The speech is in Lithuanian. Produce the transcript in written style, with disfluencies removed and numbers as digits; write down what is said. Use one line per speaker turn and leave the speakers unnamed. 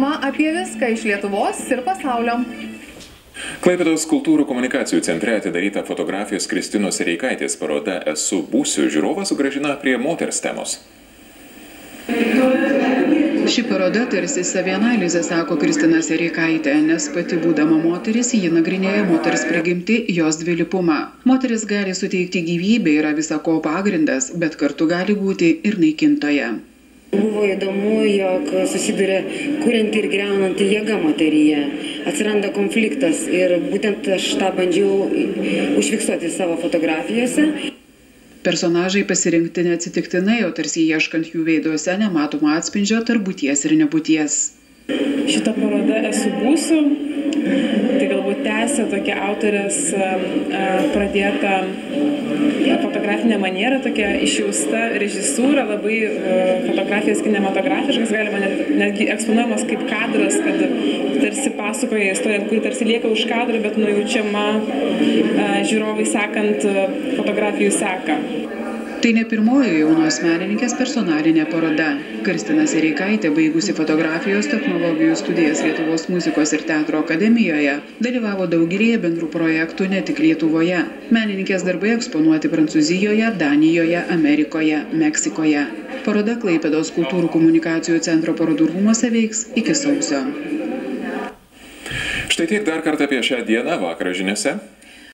Programa apie viską iš Lietuvos ir pasaulio.
Klaipėdos kultūrų komunikacijų centre atidaryta fotografijos Kristinos Sereikaitės paroda Esu būsiu žiūrovą sugrąžina prie moters temos.
Ši paroda tarsi savianalizė, sako Kristina Sereikaitė, nes pati būdama moteris, ji nagrinėja moters prigimtį, jos dvilypumą. Moteris gali suteikti gyvybę, yra visa ko pagrindas, bet kartu gali būti ir naikintoje.
Buvo įdomu, jog susiduria kurianti ir greunanti jėga moteryje. Atsiranda konfliktas ir būtent aš tą bandžiau užfiksuoti savo fotografijose.
Personažai pasirinkti neatsitiktinai, o tarsi ieškant jų veiduose nematomo atspindžio tarp būties ir nebūties.
Šita paroda Esu būsiu, tai galbūt tęsia tokia autorės pradėta fotografinė maniera, tokia išjausta režisūra, labai fotografijas kinematografiškas, galima netgi eksponuojamas kaip kadras, kad tarsi pasakoja istoriją, kuri tarsi lieka už kadro, bet nujaučiama žiūrovai sekant fotografijų seką.
Tai ne pirmoji jaunos menininkės personalinė paroda. Kristina Sereikaitė, baigusi fotografijos technologijų studijas Lietuvos muzikos ir teatro akademijoje, dalyvavo daugelėje bendrų projektų ne tik Lietuvoje. Menininkės darbai eksponuoti Prancūzijoje, Danijoje, Amerikoje, Meksikoje. Paroda Klaipėdos kultūrų komunikacijų centro parodų rūmuose veiks iki sausio.
Štai tiek dar kartą apie šią dieną vakaro žiniose.